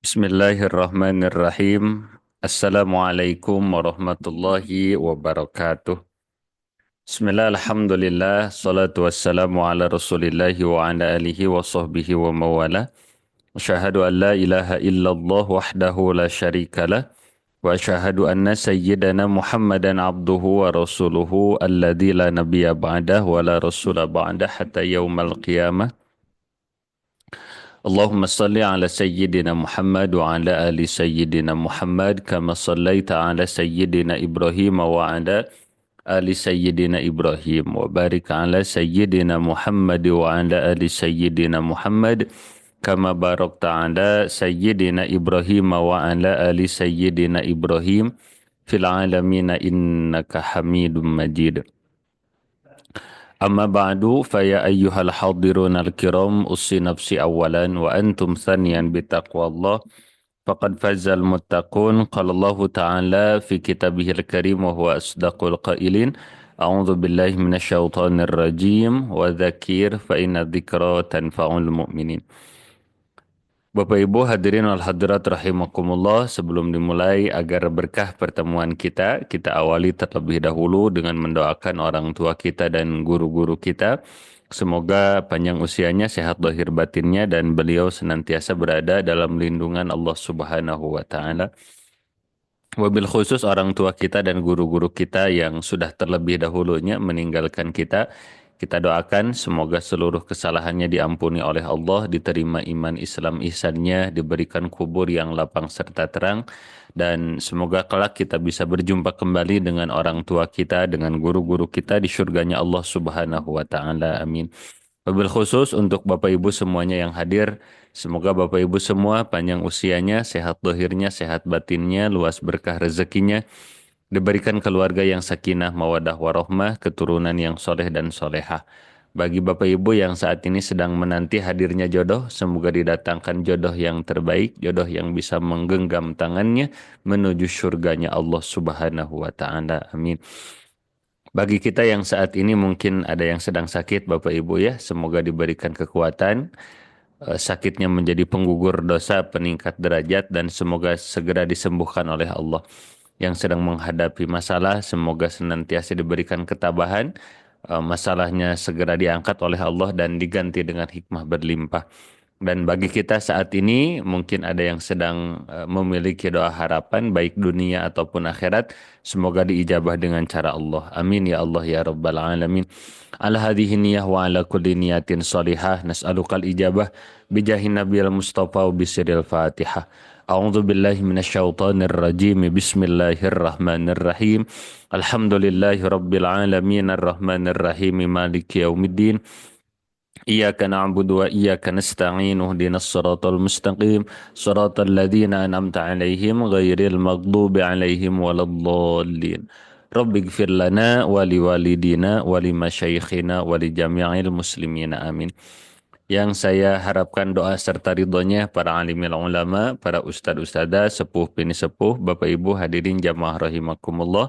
Bismillahirrahmanirrahim. Assalamualaikum warahmatullahi wabarakatuh. Bismillah, alhamdulillah, salatu wassalamu ala rasulillahi wa ala alihi wa sahbihi wa mawala. Asyhadu an la ilaha illallah wahdahu la syarikalah. Wa asyhadu anna sayyidana Muhammadan abduhu wa rasuluhu alladzi la nabiyya ba'dah wa la rasula ba'dah hatta yaumal qiyamah. اللهم صل على سيدنا محمد وعلى آل سيدنا محمد كما صليت على سيدنا إبراهيم وعلى آل سيدنا إبراهيم وبارك على سيدنا محمد وعلى آل سيدنا محمد كما باركت على سيدنا إبراهيم وعلى آل سيدنا إبراهيم في العالمين إنك حميد مجيد. أما بعد فيا أيها الحاضرون الكرام أوصي نفسي أولا وأنتم ثانيا بتقوى الله فقد فاز المتقون. قال الله تعالى في كتابه الكريم وهو أصدق القائلين أعوذ بالله من الشيطان الرجيم وذكر فإن الذكرى تنفع المؤمنين. Bapak Ibu hadirin wal hadirat rahimakumullah, sebelum dimulai agar berkah pertemuan kita awali terlebih dahulu dengan mendoakan orang tua kita dan guru-guru kita. Semoga panjang usianya, sehat lahir batinnya, dan beliau senantiasa berada dalam lindungan Allah Subhanahu wa Ta'ala. Wabil khusus orang tua kita dan guru-guru kita yang sudah terlebih dahulunya meninggalkan kita. Kita doakan semoga seluruh kesalahannya diampuni oleh Allah, diterima iman Islam ihsannya, diberikan kubur yang lapang serta terang, dan semoga kelak kita bisa berjumpa kembali dengan orang tua kita, dengan guru-guru kita di surganya Allah Subhanahu wa Ta'ala. Amin. Wabil khusus untuk Bapak Ibu semuanya yang hadir, semoga Bapak Ibu semua panjang usianya, sehat lahirnya, sehat batinnya, luas berkah rezekinya, diberikan keluarga yang sakinah, mawadah warohmah, keturunan yang soleh dan solehah. Bagi Bapak Ibu yang saat ini sedang menanti hadirnya jodoh, semoga didatangkan jodoh yang terbaik, jodoh yang bisa menggenggam tangannya menuju surganya Allah Subhanahu wa Ta'ala. Amin. Bagi kita yang saat ini mungkin ada yang sedang sakit, Bapak Ibu ya, semoga diberikan kekuatan, sakitnya menjadi penggugur dosa, peningkat derajat, dan semoga segera disembuhkan oleh Allah. Yang sedang menghadapi masalah, semoga senantiasa diberikan ketabahan, masalahnya segera diangkat oleh Allah dan diganti dengan hikmah berlimpah. Dan bagi kita saat ini mungkin ada yang sedang memiliki doa harapan baik dunia ataupun akhirat, semoga diijabah dengan cara Allah. Amin ya Allah ya Rabbal Alamin. Ala hadhihi niyah wa ala kulli niyatin salihah nas'alukal ijabah bijahin nabiyil mustafa wa bisiril fatihah. A'udzu billahi minasyaitonir rajim. Bismillahirrahmanirrahim. Alhamdulillahi rabbil alamin arrahmanir rahim maliki yaumiddin. Iyyaka na'budu wa iyyaka nasta'in ihdinas siratal mustaqim siratal ladzina an'amta 'alaihim ghairil maghdubi 'alaihim waladdallin. Rabbighfir lana wa liwalidina wa limasyaikhina wa li jami'il muslimina amin. Yang saya harapkan doa serta ridhonya para alimil ulama, para ustadz-ustadzah, sepuh bini sepuh, Bapak Ibu hadirin jamaah rahimakumullah.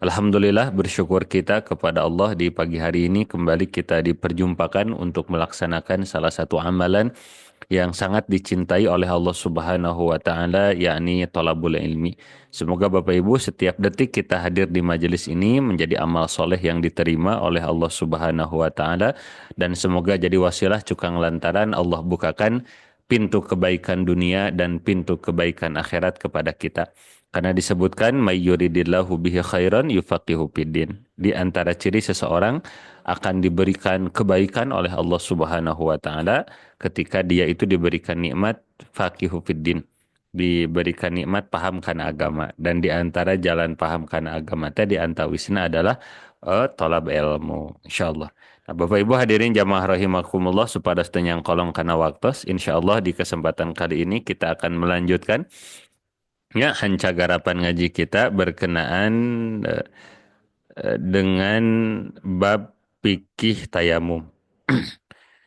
Alhamdulillah bersyukur kita kepada Allah di pagi hari ini kembali kita diperjumpakan untuk melaksanakan salah satu amalan yang sangat dicintai oleh Allah Subhanahu wa Ta'ala, yakni thalabul ilmi. Semoga Bapak Ibu setiap detik kita hadir di majelis ini menjadi amal soleh yang diterima oleh Allah Subhanahu wa Ta'ala, dan semoga jadi wasilah cukang lantaran Allah bukakan pintu kebaikan dunia dan pintu kebaikan akhirat kepada kita. Karena disebutkan may yuridillahu bihi khairan yufaqihu fiddin. Di antara ciri seseorang akan diberikan kebaikan oleh Allah Subhanahu wa Ta'ala ketika dia itu diberikan nikmat faqihu fiddin, diberikan nikmat paham kana agama, dan di antara jalan paham kana agama tadi antawisna adalah tolab ilmu insyaallah. Nah, Bapak Ibu hadirin jamaah rahimakumullah, supados teu nyangkolong kana waktos, insyaallah di kesempatan kali ini kita akan melanjutkan ya hancagarapan ngaji kita berkenaan dengan bab fikih tayamum.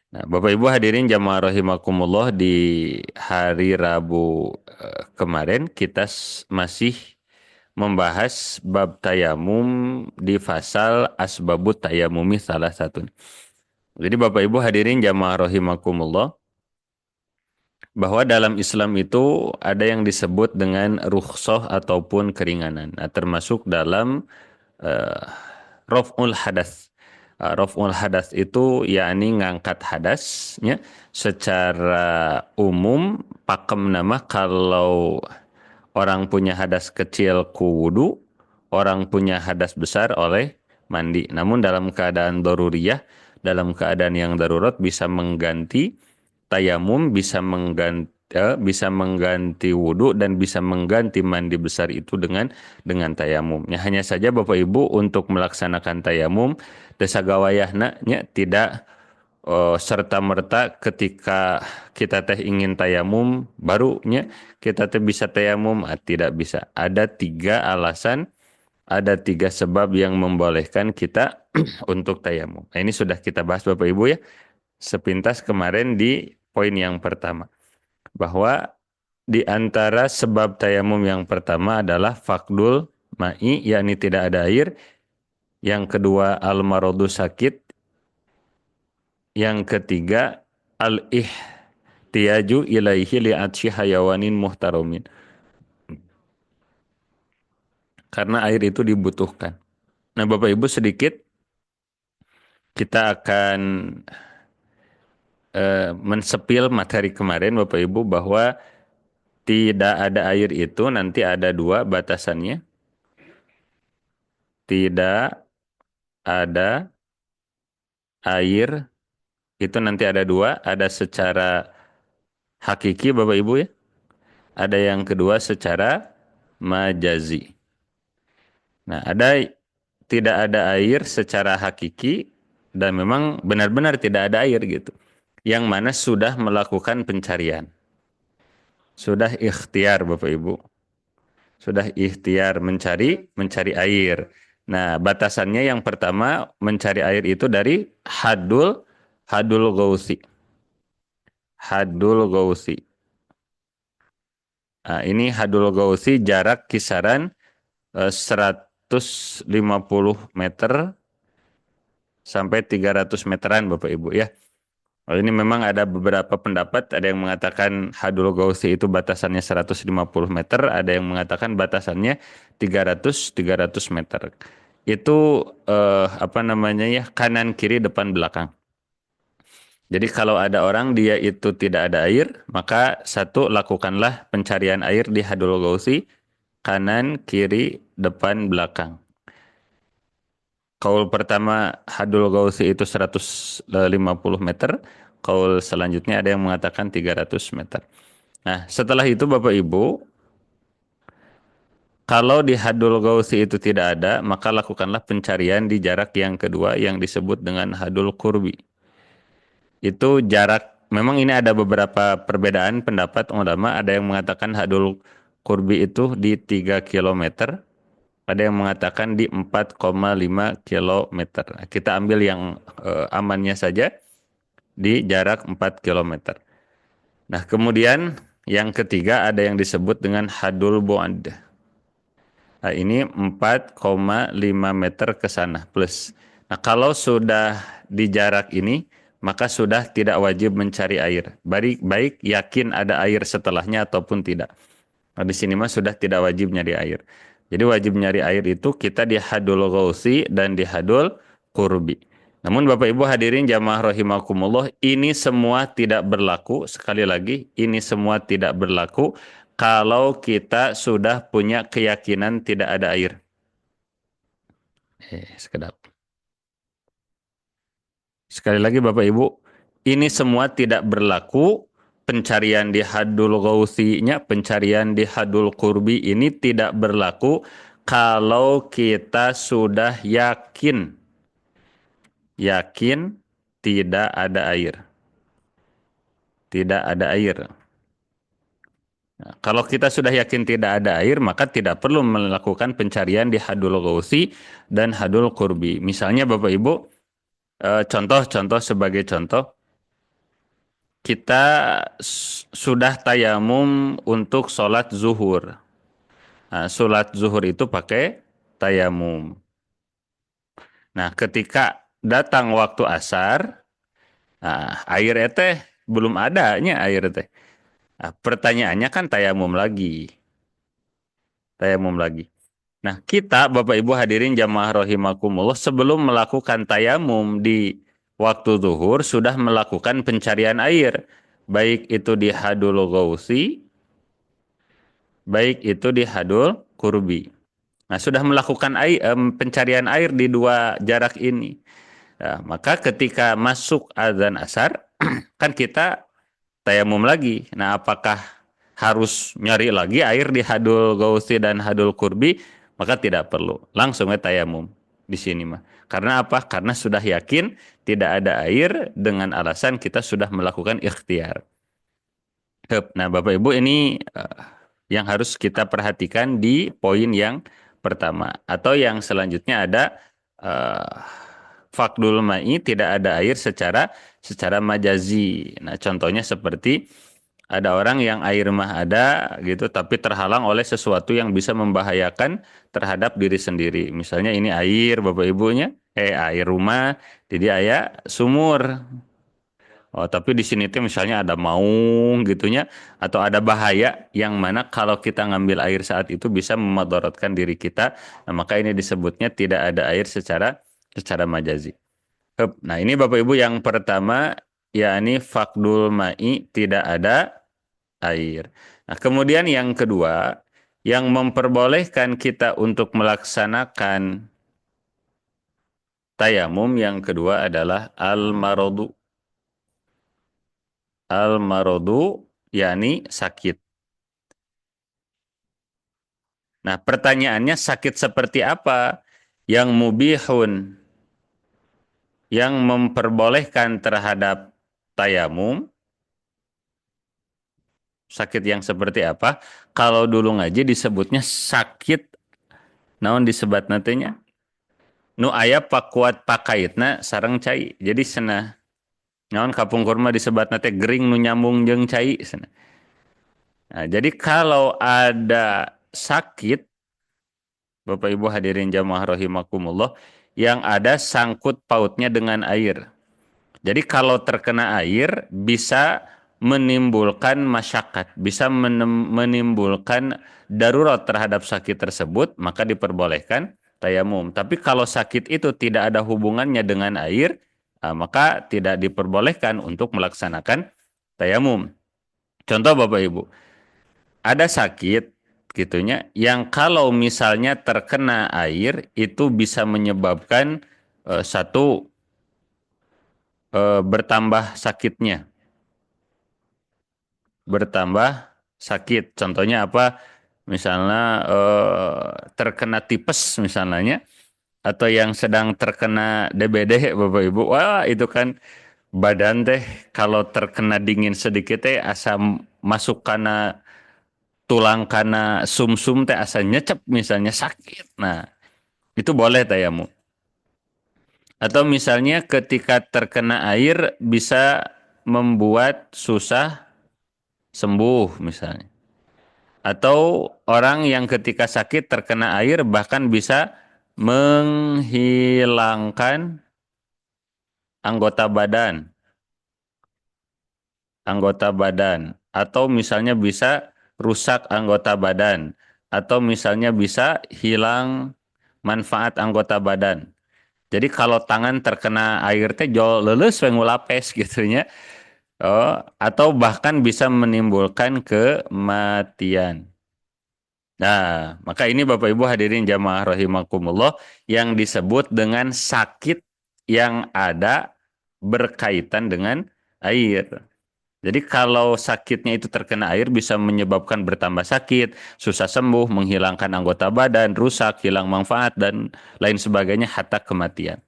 Nah, Bapak Ibu hadirin jamaah rahimakumullah, di hari Rabu kemarin kita masih membahas bab tayamum di fasal asbabut tayamumi salah satu. Jadi Bapak Ibu hadirin jamaah rahimakumullah, bahwa dalam Islam itu ada yang disebut dengan rukhsah ataupun keringanan. Nah, termasuk dalam uh, raf'ul hadas. Raf'ul hadas itu yakni ngangkat hadasnya secara umum pakem nama kalau orang punya hadas kecil ku wudu, orang punya hadas besar oleh mandi. Namun dalam keadaan daruriyah, dalam keadaan yang darurat bisa mengganti tayamum, bisa mengganti wudhu dan bisa mengganti mandi besar itu dengan tayamum. Ya, hanya saja Bapak Ibu untuk melaksanakan tayamum desa gawayahna nya tidak serta merta ketika kita teh ingin tayamum barunya kita teh bisa tayamum, tidak bisa. Ada tiga alasan, ada tiga sebab yang membolehkan kita untuk tayamum. Nah, ini sudah kita bahas Bapak Ibu ya sepintas kemarin di poin yang pertama, bahwa di antara sebab tayamum yang pertama adalah fakdul ma'i, yakni tidak ada air. Yang kedua al-marodu sakit. Yang ketiga al-ihtiyaju ilaihi li'atsi hayawanin muhtaromin. Karena air itu dibutuhkan. Nah Bapak Ibu sedikit kita akan mensepil materi kemarin Bapak Ibu bahwa tidak ada air itu nanti ada dua batasannya. Tidak ada air itu nanti ada dua, ada secara hakiki Bapak Ibu ya, ada yang kedua secara majazi. Nah, tidak ada air secara hakiki dan memang benar-benar tidak ada air gitu. Yang mana sudah melakukan pencarian. Sudah ikhtiar Bapak Ibu. Sudah ikhtiar mencari air. Nah, batasannya yang pertama mencari air itu dari hadul gausi. Hadul gausi. Nah, ini hadul gausi jarak kisaran 150 meter sampai 300 meteran Bapak Ibu ya. Ini memang ada beberapa pendapat, ada yang mengatakan hadul gausi itu batasannya 150 meter, ada yang mengatakan batasannya 300 meter. Itu apa namanya ya, kanan kiri depan belakang. Jadi kalau ada orang dia itu tidak ada air, maka satu lakukanlah pencarian air di hadul gausi kanan kiri depan belakang. Kaul pertama hadul gausi itu 150 meter. Kaul selanjutnya ada yang mengatakan 300 meter. Nah, setelah itu Bapak Ibu, kalau di hadul gausi itu tidak ada, maka lakukanlah pencarian di jarak yang kedua yang disebut dengan hadul kurbi. Itu jarak, memang ini ada beberapa perbedaan pendapat ulama, ada yang mengatakan hadul kurbi itu di 3 kilometer. Ada yang mengatakan di 4,5 kilometer. Kita ambil yang amannya saja di jarak 4 kilometer. Nah, kemudian yang ketiga ada yang disebut dengan hadul bu'ad. Nah, ini 4,5 meter ke sana plus. Nah, kalau sudah di jarak ini, maka sudah tidak wajib mencari air. Baik yakin ada air setelahnya ataupun tidak. Nah, di sini mah sudah tidak wajib nyari air. Jadi wajib nyari air itu kita di hadul gausi dan di hadul kurbi. Namun Bapak Ibu hadirin jamaah rahimakumullah, ini semua tidak berlaku. Sekali lagi, ini semua tidak berlaku kalau kita sudah punya keyakinan tidak ada air. Sekedap. Sekali lagi Bapak Ibu, ini semua tidak berlaku. Pencarian di hadul gausinya, pencarian di hadul kurbi ini tidak berlaku kalau kita sudah yakin tidak ada air. Tidak ada air. Nah, kalau kita sudah yakin tidak ada air, maka tidak perlu melakukan pencarian di hadul gausi dan hadul kurbi. Misalnya Bapak Ibu, contoh sebagai contoh, kita sudah tayamum untuk sholat zuhur. Nah, sholat zuhur itu pakai tayamum. Nah, ketika datang waktu asar, nah, air teh belum adanya air teh. Nah, pertanyaannya kan tayamum lagi. Tayamum lagi. Nah, kita Bapak Ibu hadirin jamaah rahimakumullah sebelum melakukan tayamum di waktu zuhur sudah melakukan pencarian air. Baik itu di hadul gausi, baik itu di hadul kurbi. Nah, sudah melakukan pencarian air di dua jarak ini. Nah, maka ketika masuk azan asar, kan kita tayamum lagi. Nah, apakah harus nyari lagi air di hadul gausi dan hadul kurbi? Maka tidak perlu. Langsung tayamum di sini mah. Karena apa? Karena sudah yakin tidak ada air dengan alasan kita sudah melakukan ikhtiar. Nah, Bapak Ibu ini yang harus kita perhatikan di poin yang pertama. Atau yang selanjutnya ada eh, fakdul ma'i tidak ada air secara majazi. Nah, contohnya seperti ada orang yang air mah ada gitu tapi terhalang oleh sesuatu yang bisa membahayakan terhadap diri sendiri. Misalnya ini air Bapak Ibunya, air rumah, jadi ayah sumur. Oh, tapi di sini tuh misalnya ada maung gitunya atau ada bahaya yang mana kalau kita ngambil air saat itu bisa memudaratkan diri kita. Nah, maka ini disebutnya tidak ada air secara majazi. Nah, ini Bapak Ibu yang pertama yakni fakdul ma'i tidak ada air. Nah, kemudian yang kedua yang memperbolehkan kita untuk melaksanakan tayamum yang kedua adalah al-maradu. Al-maradu yakni sakit. Nah, pertanyaannya sakit seperti apa yang mubihun, yang memperbolehkan terhadap tayamum, sakit yang seperti apa? Kalau dulu ngaji disebutnya sakit, naon disebat nantinya? Nu aya pakuat pakaitna sareng cai. Jadi senah naon kapung kurma disebat nate gering nu nyambung jeung cai senah. Nah, jadi kalau ada sakit Bapak Ibu hadirin jamaah rahimakumullah yang ada sangkut pautnya dengan air. Jadi kalau terkena air bisa menimbulkan masyakat, bisa menimbulkan darurat terhadap sakit tersebut, maka diperbolehkan tayamum. Tapi kalau sakit itu tidak ada hubungannya dengan air, maka tidak diperbolehkan untuk melaksanakan tayamum. Contoh Bapak Ibu, ada sakit gitunya yang kalau misalnya terkena air itu bisa menyebabkan satu bertambah sakitnya, bertambah sakit. Contohnya apa? Misalnya terkena tipes misalnya atau yang sedang terkena DBD Bapak Ibu. Wah, itu kan badan teh kalau terkena dingin sedikit teh asam masuk karena tulang karena sumsum teh asa nyecep misalnya sakit. Nah, itu boleh tayamum. Atau misalnya ketika terkena air bisa membuat susah sembuh misalnya. Atau orang yang ketika sakit terkena air bahkan bisa menghilangkan anggota badan, atau misalnya bisa rusak anggota badan, atau misalnya bisa hilang manfaat anggota badan. Jadi kalau tangan terkena air teh jol leuleus we ngulapes gitu nya. Oh, atau bahkan bisa menimbulkan kematian. Nah, maka ini Bapak Ibu hadirin jamaah rahimakumullah yang disebut dengan sakit yang ada berkaitan dengan air. Jadi kalau sakitnya itu terkena air bisa menyebabkan bertambah sakit, susah sembuh, menghilangkan anggota badan, rusak, hilang manfaat dan lain sebagainya hatta kematian.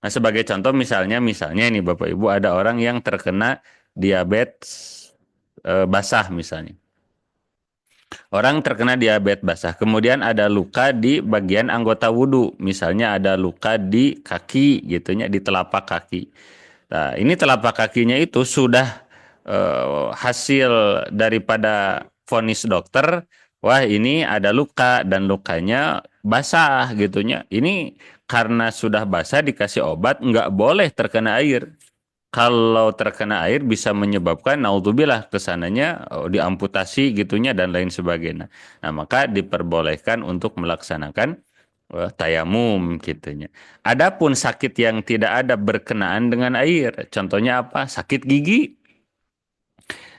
Nah, sebagai contoh misalnya ini Bapak Ibu ada orang yang terkena diabetes basah misalnya. Orang terkena diabetes basah, kemudian ada luka di bagian anggota wudhu, misalnya ada luka di kaki, gitunya di telapak kaki. Nah, ini telapak kakinya itu sudah hasil daripada vonis dokter, wah ini ada luka dan lukanya basah, gitunya. Ini karena sudah basah dikasih obat, nggak boleh terkena air. kalau terkena air bisa menyebabkan naudzubillah kesananya diamputasi gitunya dan lain sebagainya. Nah, maka diperbolehkan untuk melaksanakan tayamum gitunya. Adapun sakit yang tidak ada berkenaan dengan air, contohnya apa? Sakit gigi.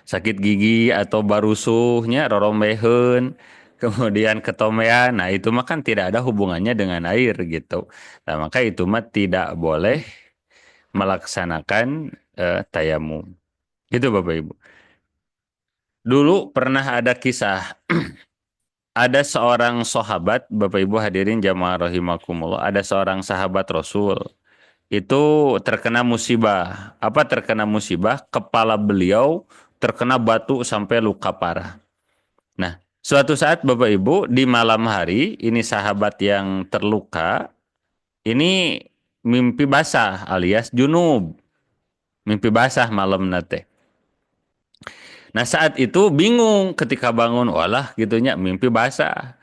Sakit gigi atau barusuhnya rorombeheun, kemudian ketomean. Nah, itu mah kan tidak ada hubungannya dengan air gitu. Nah, maka itu mah tidak boleh melaksanakan tayamum. Gitu Bapak Ibu. Dulu pernah ada kisah, ada seorang sahabat, Bapak Ibu hadirin jamaah rahimakumullah, ada seorang sahabat Rasul. Itu terkena musibah. Apa terkena musibah? Kepala beliau terkena batu sampai luka parah. Nah, suatu saat Bapak Ibu di malam hari, ini sahabat yang terluka, ini mimpi basah alias junub. Mimpi basah malam nate. Nah saat itu bingung ketika bangun, walah gitunya mimpi basah.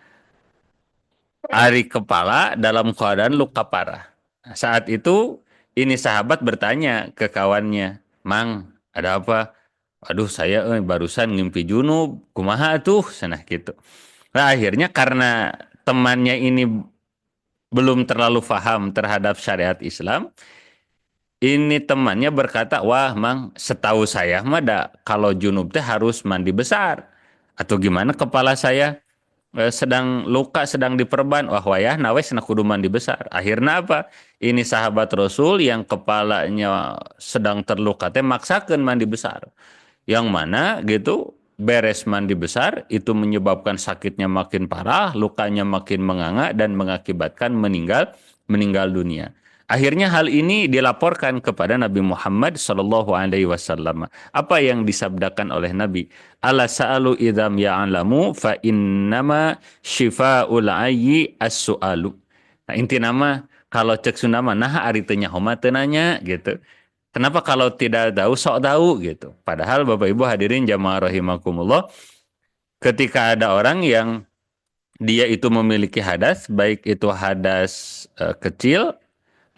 Ari kepala dalam keadaan luka parah. Nah, saat itu ini sahabat bertanya ke kawannya, Mang, ada apa? Aduh saya barusan ngimpi junub, kumaha tuh, senah gitu. Nah akhirnya karena temannya ini belum terlalu paham terhadap syariat Islam, ini temannya berkata, wah mang, setahu saya mah kalau junub teh harus mandi besar. Atau gimana kepala saya sedang luka, sedang diperban. Wah wayah nawes na kudu mandi besar. Akhirnya apa? Ini sahabat Rasul yang kepalanya sedang terluka teh maksakan mandi besar. Yang mana gitu beres mandi besar itu menyebabkan sakitnya makin parah, lukanya makin menganga dan mengakibatkan meninggal dunia. Akhirnya hal ini dilaporkan kepada Nabi Muhammad Shallallahu Alaihi Wasallam. Apa yang disabdakan oleh Nabi? Ala sa'alu idam ya'alamu fa innama shifa'ul ayyi as-su'alu. Nah, inti nama kalau cek Sunda nah ari teu nyaho nanya gitu. Kenapa kalau tidak tahu sok tahu gitu. Padahal Bapak Ibu hadirin jamaah rahimakumullah, ketika ada orang yang dia itu memiliki hadas, baik itu hadas kecil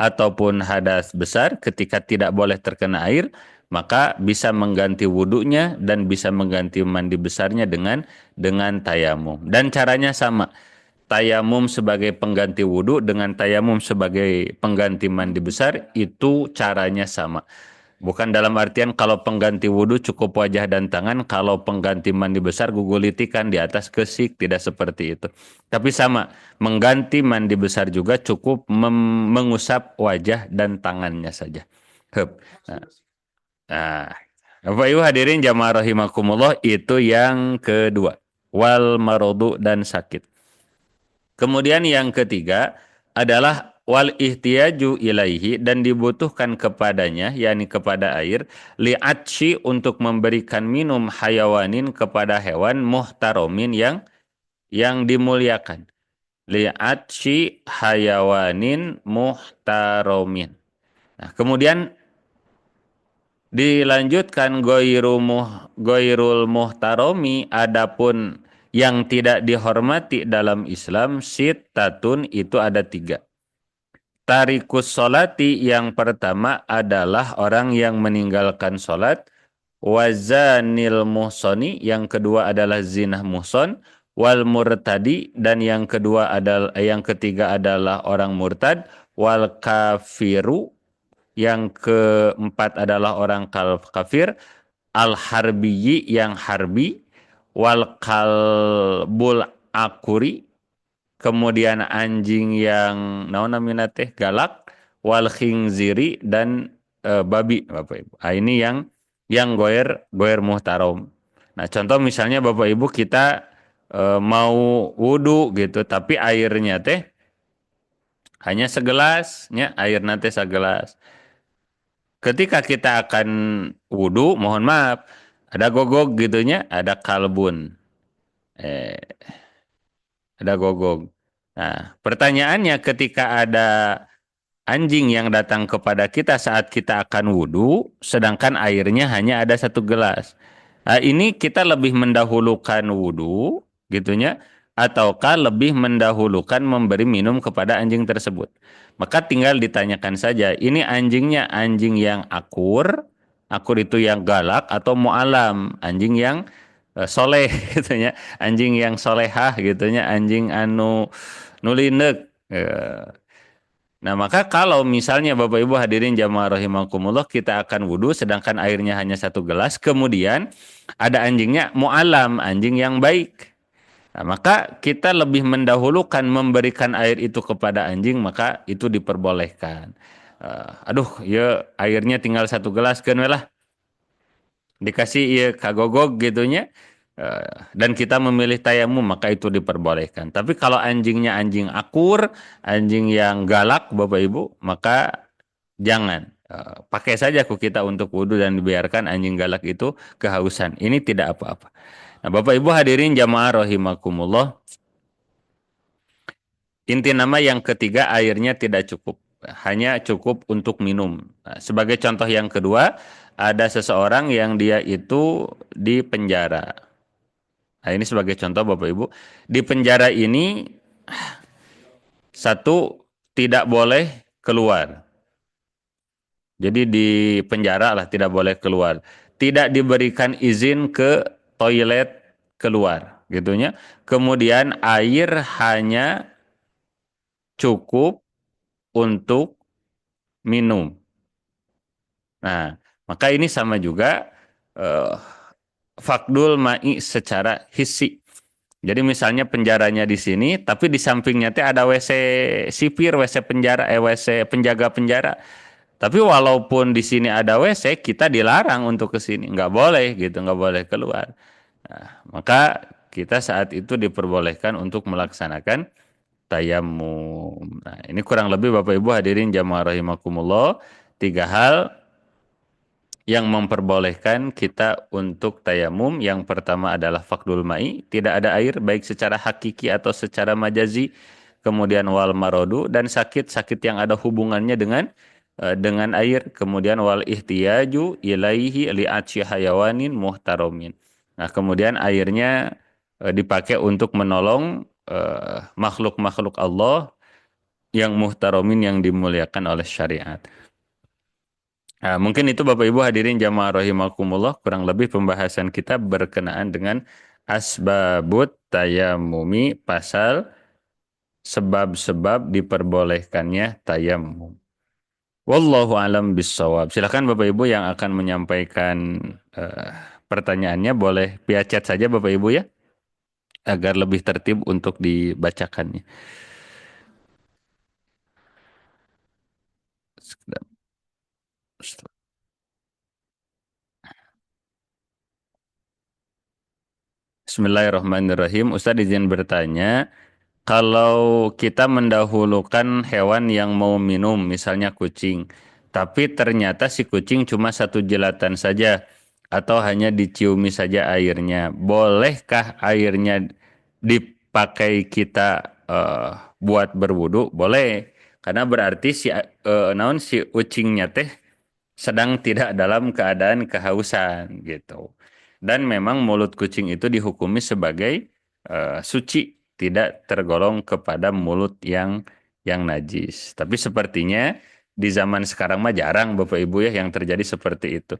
ataupun hadas besar, ketika tidak boleh terkena air, maka bisa mengganti wudhunya dan bisa mengganti mandi besarnya dengan tayamum. Dan caranya sama. Tayamum sebagai pengganti wudhu dengan tayamum sebagai pengganti mandi besar itu caranya sama. Bukan dalam artian kalau pengganti wudhu cukup wajah dan tangan, kalau pengganti mandi besar gugulitikan di atas kesik, tidak seperti itu. Tapi sama, mengganti mandi besar juga cukup mengusap wajah dan tangannya saja. Hup. Nah, nah, Bapak Ibu hadirin jamaah rahimakumullah, itu yang kedua. Wal marodu dan sakit. Kemudian yang ketiga adalah wal ihtiyaju ilaihi dan dibutuhkan kepadanya yakni kepada air li'atshi untuk memberikan minum hayawanin kepada hewan muhtaromin yang dimuliakan. Li'atshi hayawanin muhtaromin. Nah, kemudian dilanjutkan goirul muhtaromi adapun yang tidak dihormati dalam Islam sittatun itu ada tiga. Tarikus solati yang pertama adalah orang yang meninggalkan solat. Wazanil muhsoni yang kedua adalah zina muhson. Wal murtadi dan yang ketiga adalah orang murtad. Wal kafiru yang keempat adalah orang kafir. Al harbiyi yang harbi. Wal kalbul akuri kemudian anjing yang naon namina teh galak, wal khinziri dan babi Bapak Ibu. Nah, ini yang goer muhtarom. Nah, contoh misalnya Bapak Ibu kita mau wudhu gitu, tapi airnya teh hanya segelas, ya air nanti segelas. Ketika kita akan wudhu, mohon maaf, ada gogog gitunya, ada kalbun. Eh, ada gogog. Nah, pertanyaannya ketika ada anjing yang datang kepada kita saat kita akan wudhu, sedangkan airnya hanya ada satu gelas. Nah, ini kita lebih mendahulukan wudhu, gitunya, ataukah lebih mendahulukan memberi minum kepada anjing tersebut. Maka tinggal ditanyakan saja, ini anjingnya anjing yang akur, akur itu yang galak atau mu'alam, anjing yang soleh gitu ya, anjing yang solehah gitu ya, anjing anu nulinek. Nah, maka kalau misalnya Bapak Ibu hadirin jamaah rahimakumullah, kita akan wudhu sedangkan airnya hanya 1 gelas, kemudian ada anjingnya mu'alam, anjing yang baik. Nah, maka kita lebih mendahulukan memberikan air itu kepada anjing, maka itu diperbolehkan. Aduh, ya airnya tinggal 1 gelas kan lah, dikasih ya kagogog gitunya. Dan kita memilih tayamum, maka itu diperbolehkan. Tapi kalau anjingnya anjing akur, anjing yang galak Bapak Ibu, maka jangan. Pakai saja ku kita untuk wudhu dan dibiarkan anjing galak itu kehausan. Ini tidak apa-apa. Nah, Bapak Ibu hadirin jamaah rahimakumullah, inti nama yang ketiga, airnya tidak cukup, hanya cukup untuk minum. Nah, sebagai contoh yang kedua, ada seseorang yang dia itu di penjara. Nah, ini sebagai contoh Bapak Ibu, di penjara ini satu, tidak boleh keluar. Jadi di penjara lah, tidak boleh keluar. Tidak diberikan izin ke toilet keluar, gitunya. Kemudian air hanya cukup untuk minum. Nah, maka ini sama juga eh, fakdul ma'i secara hissi. Jadi misalnya penjaranya di sini, tapi di sampingnya teh ada WC sipir, WC penjara, WC penjaga penjara. Tapi walaupun di sini ada WC, kita dilarang untuk ke sini, nggak boleh gitu, nggak boleh keluar. Nah, maka kita saat itu diperbolehkan untuk melaksanakan tayamum. Nah, ini kurang lebih Bapak Ibu hadirin jamaah rahimakumullah, 3 hal yang memperbolehkan kita untuk tayamum. Yang pertama adalah fakdul ma'i, tidak ada air baik secara hakiki atau secara majazi. Kemudian wal marodu, dan sakit-sakit yang ada hubungannya dengan air. Kemudian wal ihtiyaju ilaihi li'atsyi hayawanin muhtaromin. Nah, kemudian airnya dipakai untuk menolong makhluk-makhluk Allah yang muhtaromin, yang dimuliakan oleh syariat. Nah, mungkin itu Bapak Ibu hadirin jamaah rahimakumullah, kurang lebih pembahasan kita berkenaan dengan asbabut tayamumi, pasal sebab-sebab diperbolehkannya tayamum. Wallahu alam bissawab. Silakan Bapak Ibu yang akan menyampaikan eh, pertanyaannya, boleh via chat saja Bapak Ibu ya, agar lebih tertib untuk dibacakannya. Bismillahirrahmanirrahim. Ustadz izin bertanya, kalau kita mendahulukan hewan yang mau minum, misalnya kucing, tapi ternyata si kucing cuma satu jelatan saja, atau hanya diciumi saja airnya, bolehkah airnya dipakai kita buat berwudu? Boleh, karena berarti si kucingnya teh sedang tidak dalam keadaan kehausan gitu. Dan memang mulut kucing itu dihukumi sebagai suci, tidak tergolong kepada mulut yang najis. Tapi sepertinya di zaman sekarang mah jarang Bapak Ibu ya yang terjadi seperti itu.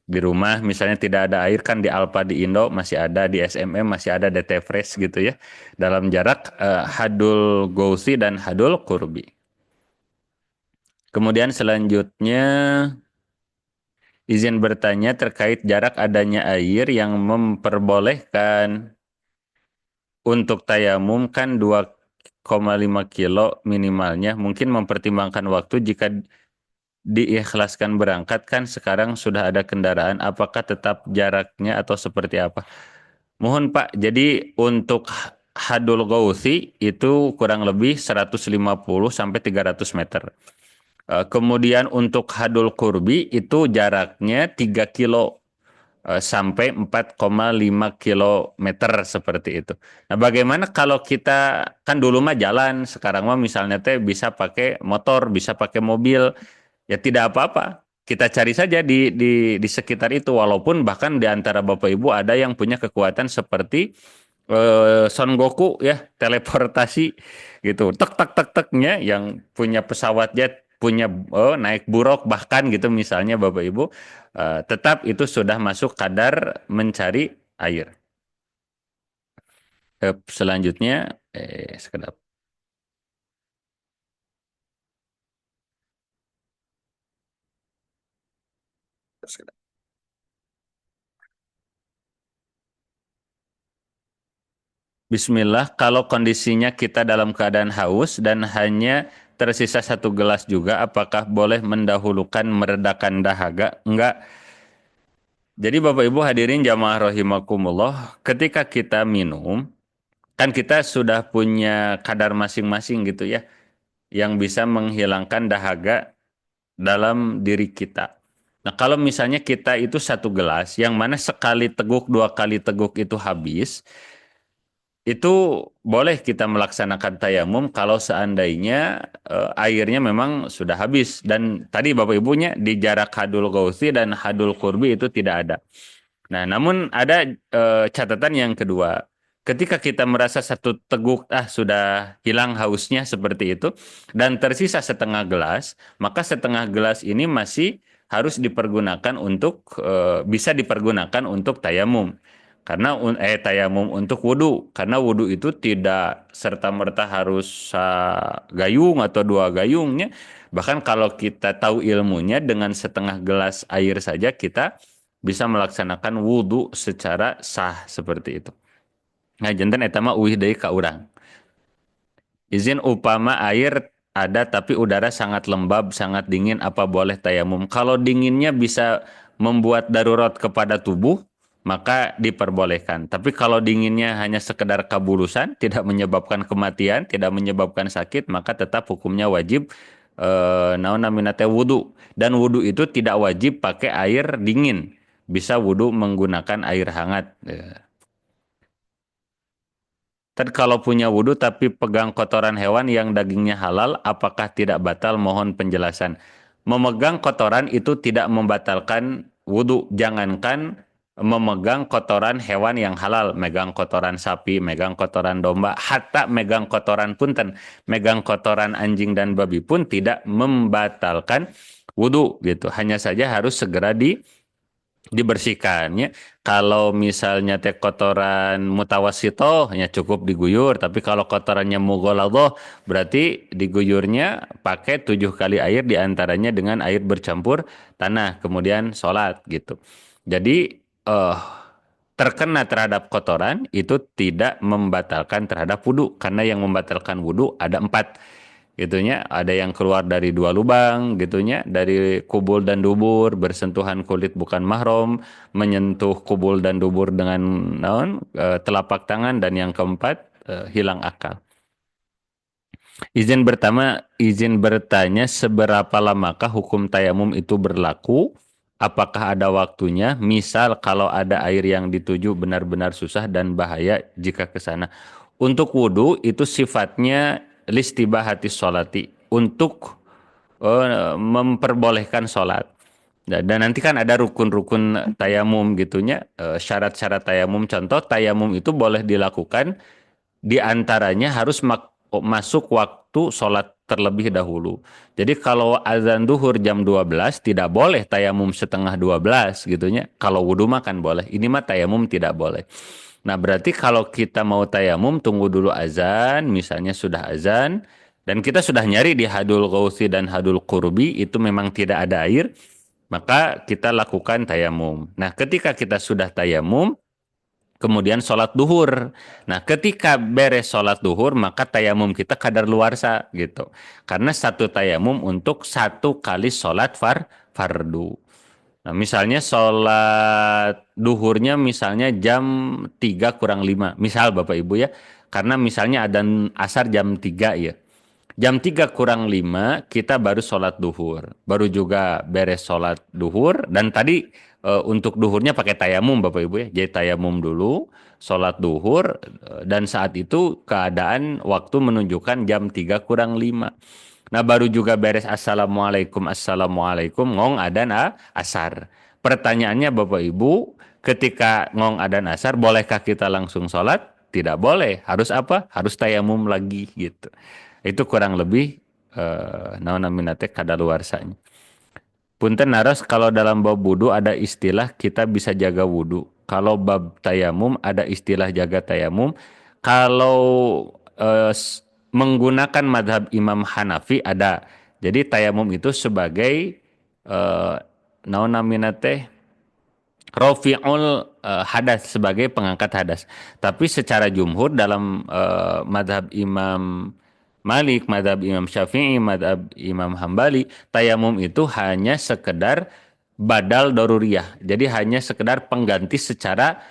Di rumah misalnya tidak ada air, kan di Alfa di Indo masih ada, di SMM masih ada DT Fresh gitu ya. Dalam jarak hadul gousi dan hadul kurbi. Kemudian selanjutnya, izin bertanya terkait jarak adanya air yang memperbolehkan untuk tayamum, kan 2,5 kilo minimalnya. Mungkin mempertimbangkan waktu, jika diikhlaskan berangkat, kan sekarang sudah ada kendaraan, apakah tetap jaraknya atau seperti apa? Mohon Pak, jadi untuk Hadul Gausi itu kurang lebih 150 sampai 300 meter. Kemudian untuk Hadul Kurbi itu jaraknya 3 kilo sampai 4,5 kilometer seperti itu. Nah, bagaimana kalau kita, kan dulu mah jalan, sekarang mah misalnya teh bisa pakai motor, bisa pakai mobil, ya tidak apa-apa. Kita cari saja di sekitar itu, walaupun bahkan di antara Bapak Ibu ada yang punya kekuatan seperti Son Goku ya, teleportasi gitu, tek tek tek teknya yang punya pesawat jet, punya naik buruk bahkan gitu misalnya Bapak Ibu, tetap itu sudah masuk kadar mencari air. Selanjutnya sekedap. Bismillah, kalau kondisinya kita dalam keadaan haus dan hanya tersisa satu gelas juga, apakah boleh mendahulukan meredakan dahaga? Enggak. Jadi Bapak Ibu hadirin jamaah rahimakumullah, ketika kita minum, kan kita sudah punya kadar masing-masing gitu ya, yang bisa menghilangkan dahaga dalam diri kita. Nah, kalau misalnya kita itu satu gelas, yang mana sekali teguk, dua kali teguk itu habis, itu boleh kita melaksanakan tayamum kalau seandainya airnya memang sudah habis. Dan tadi Bapak Ibunya di jarak hadul gausi dan hadul kurbi itu tidak ada. Nah, namun ada catatan yang kedua. Ketika kita merasa satu teguk, sudah hilang hausnya seperti itu, dan tersisa setengah gelas, maka setengah gelas ini masih harus dipergunakan untuk, bisa dipergunakan untuk tayamum. Karena tayamum untuk wudhu, karena wudhu itu tidak serta-merta harus gayung atau dua gayungnya. Bahkan kalau kita tahu ilmunya, dengan setengah gelas air saja kita bisa melaksanakan wudhu secara sah seperti itu. Nah, jantan eta mah uih deui ka urang. Izin upama air ada tapi udara sangat lembab, sangat dingin, apa boleh tayamum? Kalau dinginnya bisa membuat darurat kepada tubuh, maka diperbolehkan. Tapi kalau dinginnya hanya sekedar kabulusan, tidak menyebabkan kematian, tidak menyebabkan sakit, maka tetap hukumnya wajib naon namina teh wudu. Dan wudu itu tidak wajib pakai air dingin. Bisa wudu menggunakan air hangat. Tad kalau punya wudhu tapi pegang kotoran hewan yang dagingnya halal, apakah tidak batal? Mohon penjelasan. Memegang kotoran itu tidak membatalkan wudhu. Jangankan memegang kotoran hewan yang halal, megang kotoran sapi, megang kotoran domba, hatta megang kotoran punten, megang kotoran anjing dan babi pun tidak membatalkan wudhu gitu. Hanya saja harus segera dibersihkannya. Kalau misalnya teh kotoran mutawasito ya cukup diguyur, tapi kalau kotorannya mughaladhah berarti diguyurnya pakai 7 kali air, diantaranya dengan air bercampur tanah, kemudian sholat gitu. Jadi terkena terhadap kotoran itu tidak membatalkan terhadap wudhu, karena yang membatalkan wudhu ada empat gitunya. Ada yang keluar dari dua lubang gitunya, dari kubul dan dubur, bersentuhan kulit bukan mahram, menyentuh kubul dan dubur dengan naon, telapak tangan, dan yang keempat hilang akal. Izin bertanya, seberapa lamakah hukum tayamum itu berlaku? Apakah ada waktunya? Misal kalau ada air yang dituju benar-benar susah dan bahaya jika ke sana. Untuk wudhu itu sifatnya listibahati sholati, untuk memperbolehkan sholat. Dan nanti kan ada rukun-rukun tayamum gitunya, syarat-syarat tayamum. Contoh tayamum itu boleh dilakukan, di antaranya harus masuk waktu sholat terlebih dahulu. Jadi kalau azan duhur jam 12 tidak boleh tayamum setengah 12 gitunya. Kalau wudhu makan boleh. Ini mah tayamum tidak boleh. Nah, berarti kalau kita mau tayamum tunggu dulu azan, misalnya sudah azan dan kita sudah nyari di hadul gausi dan hadul qurbi itu memang tidak ada air, maka kita lakukan tayamum. Nah, ketika kita sudah tayamum, kemudian sholat duhur. Nah, ketika beres sholat duhur, maka tayamum kita kadar luarsa gitu. Karena satu tayamum untuk satu kali sholat fardu. Nah, misalnya sholat duhurnya misalnya jam 3 kurang 5. Misal Bapak Ibu ya. Karena misalnya ada asar jam 3 ya. Jam 3 kurang 5 kita baru sholat duhur. Baru juga beres sholat duhur. Dan tadi untuk duhurnya pakai tayamum Bapak Ibu ya. Jadi tayamum dulu, sholat duhur. Dan saat itu keadaan waktu menunjukkan jam 3 kurang 5. Nah, baru juga beres assalamualaikum, assalamualaikum, ngong adan asar. Pertanyaannya Bapak Ibu, ketika ngong adan asar, bolehkah kita langsung sholat? tidak boleh. Harus apa? Harus tayamum lagi gitu. Itu kurang lebih naon namina teh kadaluarsanya. Punten naras kalau dalam bab wudu ada istilah kita bisa jaga wudu. Kalau bab tayamum ada istilah jaga tayamum. Kalau menggunakan madhab Imam Hanafi ada. Jadi tayamum itu sebagai eh, naon namina teh Rofi'ul hadas sebagai pengangkat hadas. Tapi secara jumhur dalam madhab Imam Malik, madhab Imam Syafi'i, madhab Imam Hambali, tayamum itu hanya sekedar badal daruriyah. Jadi hanya sekedar pengganti secara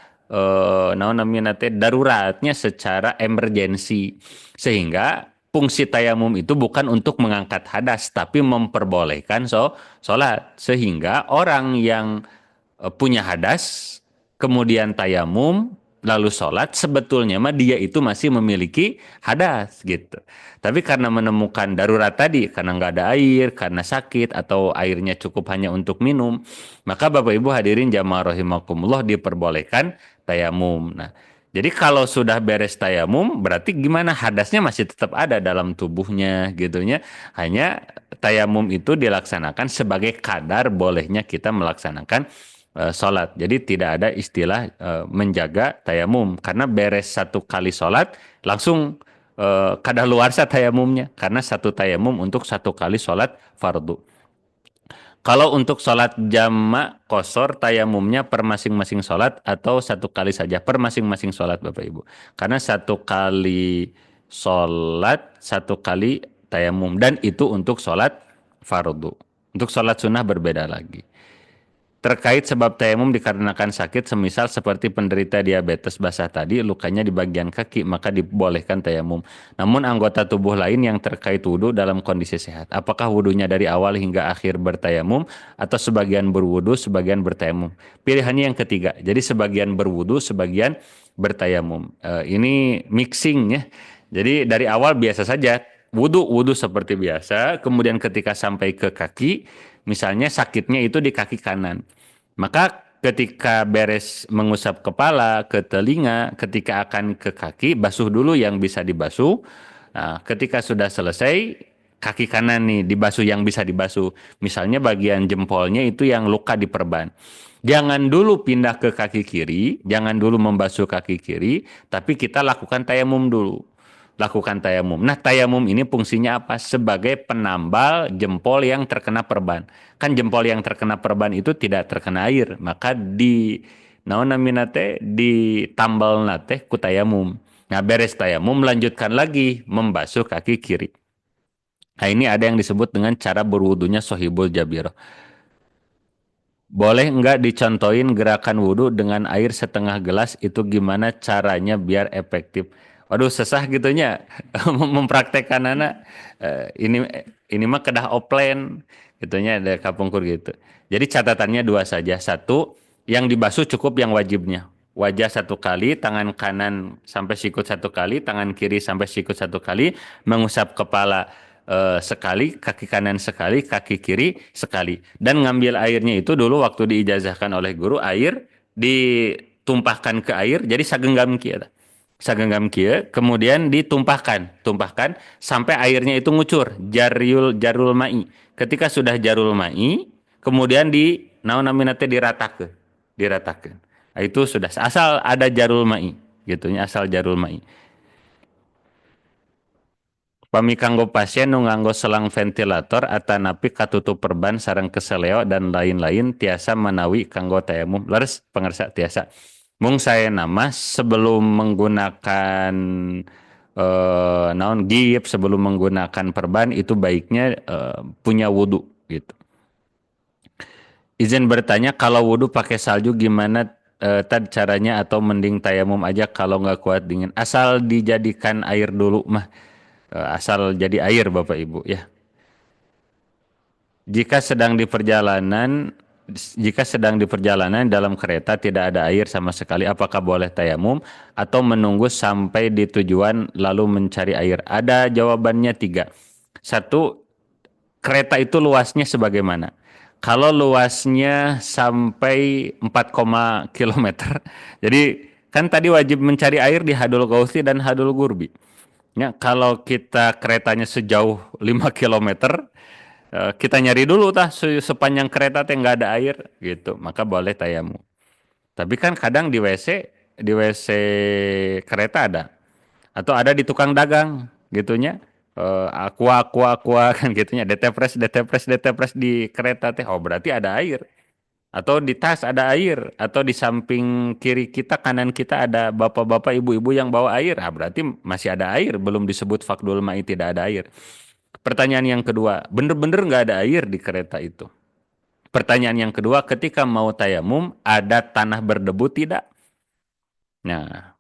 naon namanya teh daruratnya secara emergensi. Sehingga fungsi tayamum itu bukan untuk mengangkat hadas tapi memperbolehkan sholat. Sehingga orang yang punya hadas, kemudian tayamum, lalu sholat, sebetulnya mah dia itu masih memiliki hadas gitu. Tapi karena menemukan darurat tadi, karena nggak ada air, karena sakit, atau airnya cukup hanya untuk minum, maka Bapak Ibu hadirin jamaah rahimakumullah diperbolehkan tayamum. Nah, jadi kalau sudah beres tayamum, berarti gimana hadasnya masih tetap ada dalam tubuhnya gitunya. Hanya tayamum itu dilaksanakan sebagai kadar bolehnya kita melaksanakan sholat. Jadi tidak ada istilah menjaga tayamum karena beres satu kali sholat langsung kadaluarsa tayamumnya karena satu tayamum untuk satu kali sholat fardu. Kalau untuk sholat jamak kosor tayamumnya per masing-masing sholat atau satu kali saja per masing-masing sholat Bapak Ibu. Karena satu kali sholat satu kali tayamum dan itu untuk sholat fardu. Untuk sholat sunnah berbeda lagi. Terkait sebab tayamum dikarenakan sakit, semisal seperti penderita diabetes basah tadi, lukanya di bagian kaki, maka dibolehkan tayamum. Namun anggota tubuh lain yang terkait wudhu dalam kondisi sehat. Apakah wudhunya dari awal hingga akhir bertayamum, atau sebagian berwudhu, sebagian bertayamum? Pilihannya yang ketiga. Jadi sebagian berwudhu, sebagian bertayamum. Ini mixing ya. Jadi dari awal biasa saja, wudhu seperti biasa, kemudian ketika sampai ke kaki, misalnya sakitnya itu di kaki kanan. Maka ketika beres mengusap kepala, ke telinga, ketika akan ke kaki, basuh dulu yang bisa dibasuh. Nah, ketika sudah selesai, kaki kanan nih dibasuh yang bisa dibasuh. Misalnya bagian jempolnya itu yang luka diperban. Jangan dulu pindah ke kaki kiri, jangan dulu membasuh kaki kiri, tapi kita lakukan tayamum dulu. Lakukan tayamum. Nah, tayamum ini fungsinya apa? Sebagai penambal jempol yang terkena perban. Kan jempol yang terkena perban itu tidak terkena air, maka di naon namina teh ditambal nate ku tayamum. Nah, beres tayamum lanjutkan lagi membasuh kaki kiri. Nah, ini ada yang disebut dengan cara berwudunya Sohibul Jabir. Boleh nggak dicontohin gerakan wudhu dengan air setengah gelas itu gimana caranya biar efektif? Waduh, sesah gitunya mempraktekkan anak. Ini mah kedah offline gitunya ada kapungkur gitu. Jadi catatannya dua saja. Satu, yang dibasuh cukup yang wajibnya. Wajah satu kali, tangan kanan sampai sikut satu kali, tangan kiri sampai sikut satu kali, mengusap kepala sekali, kaki kanan sekali, kaki kiri sekali. Dan ngambil airnya itu dulu waktu diijazahkan oleh guru, air ditumpahkan ke air, jadi sagenggam kieu. Sagenggam kieu, kemudian tumpahkan sampai airnya itu ngucur, jarul mai. Ketika sudah jarul mai, kemudian di naon namina teh diratakeun. Nah, itu sudah asal ada jarul mai, gitunya asal jarul mai. Pami kanggo pasien nu nganggo selang ventilator atanapi katutup perban sareng keseleo dan lain-lain tiasa manawi kanggo tayamum. Leres pangersa tiasa. Mung saya nama sebelum menggunakan naon gips sebelum menggunakan perban itu baiknya punya wudhu gitu. Izin bertanya kalau wudhu pakai salju gimana tad caranya atau mending tayamum aja kalau nggak kuat dingin. Asal dijadikan air dulu mah. Asal jadi air Bapak Ibu ya. Jika sedang di perjalanan jika sedang di perjalanan dalam kereta tidak ada air sama sekali, apakah boleh tayamum atau menunggu sampai di tujuan lalu mencari air? Ada jawabannya tiga. Satu, kereta itu luasnya sebagaimana? Kalau luasnya sampai 4, kilometer, jadi Kan tadi wajib mencari air di Hadul Gausi dan Hadul Gurbi. Ya, kalau kita keretanya sejauh 5 kilometer, kita nyari dulu tah sepanjang kereta teh nggak ada air gitu, maka boleh tayamum. Tapi kan kadang di WC kereta ada atau ada di tukang dagang gitunya. Aqua aqua aqua kan gitunya, detepres detepres detepres di kereta teh, oh berarti ada air. Atau di tas ada air, atau di samping kiri kita, kanan kita ada bapak-bapak, ibu-ibu yang bawa air. Ah, berarti masih ada air, belum disebut fakdul ma'i tidak ada air. Pertanyaan yang kedua, bener-bener nggak ada air di kereta itu. Pertanyaan yang kedua, ketika mau tayamum, ada tanah berdebu tidak? Nah,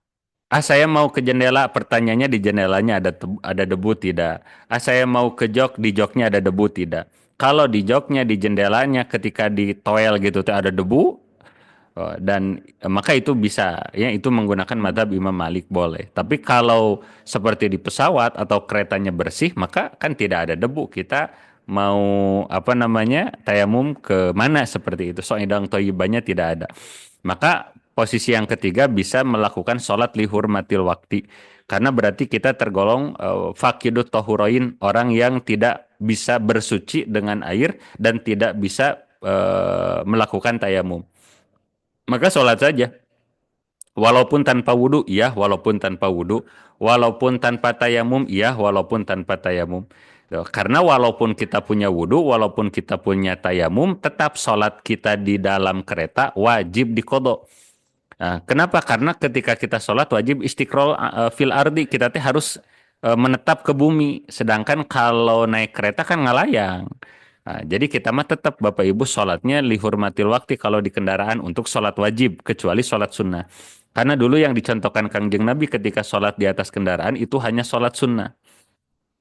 saya mau ke jendela, pertanyaannya di jendelanya ada debu tidak? Saya mau ke jok, di joknya ada debu tidak? Kalau di joknya, di jendelanya, ketika di toel gitu tuh ada debu, dan maka itu bisa, ya itu menggunakan madzhab Imam Malik boleh. Tapi kalau seperti di pesawat atau keretanya bersih, maka kan tidak ada debu. Kita mau apa namanya tayamum ke mana seperti itu. Soalnya toyibannya tidak ada. Maka posisi yang ketiga bisa melakukan sholat lihurmatil waktu. Karena berarti kita tergolong fakidut tohuroin, orang yang tidak bisa bersuci dengan air dan tidak bisa melakukan tayamum. Maka sholat saja. Walaupun tanpa wudhu, iya. Walaupun tanpa wudhu. Walaupun tanpa tayamum, iya. Walaupun tanpa tayamum. Tuh, karena walaupun kita punya wudhu, walaupun kita punya tayamum, tetap sholat kita di dalam kereta wajib dikodok. Nah, kenapa? Karena ketika kita sholat wajib istiqrol fil ardi, kita teh harus menetap ke bumi. Sedangkan kalau naik kereta kan ngalayang. Nah, jadi kita mah tetap Bapak Ibu sholatnya lihurmatil waktu kalau di kendaraan untuk sholat wajib, kecuali sholat sunnah. Karena dulu yang dicontohkan Kangjeng Nabi ketika sholat di atas kendaraan itu hanya sholat sunnah.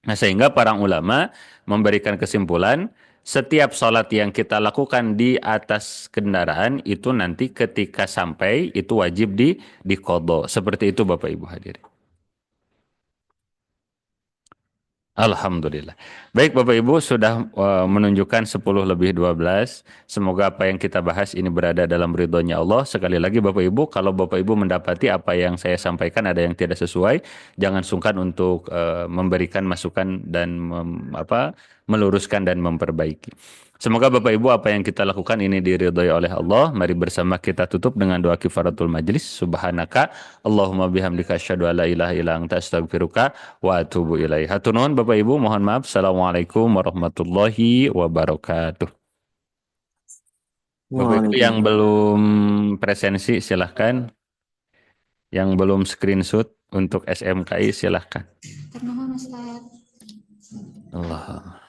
Nah, sehingga para ulama memberikan kesimpulan, setiap sholat yang kita lakukan di atas kendaraan itu nanti ketika sampai itu wajib diqodho. Seperti itu Bapak Ibu hadirin. Alhamdulillah. Baik Bapak Ibu sudah menunjukkan 10 lebih 12. Semoga apa yang kita bahas ini berada dalam ridhonya Allah. Sekali lagi Bapak Ibu, kalau Bapak Ibu mendapati apa yang saya sampaikan ada yang tidak sesuai, jangan sungkan untuk memberikan masukan dan meluruskan dan memperbaiki. Semoga Bapak Ibu apa yang kita lakukan ini diridhoi oleh Allah. Mari bersama kita tutup dengan doa kifaratul majlis. Subhanaka Allahumma bihamdika asyhadu an la ilaha illa anta astaghfiruka wa atubu ilaih. Hatur nuhun Bapak Ibu, mohon maaf. Assalamualaikum warahmatullahi wabarakatuh. Bapak Ibu yang Waalaikumsalam. belum presensi silahkan. Yang belum screenshot untuk SMKI silahkan. Termohon Ustaz. Allah.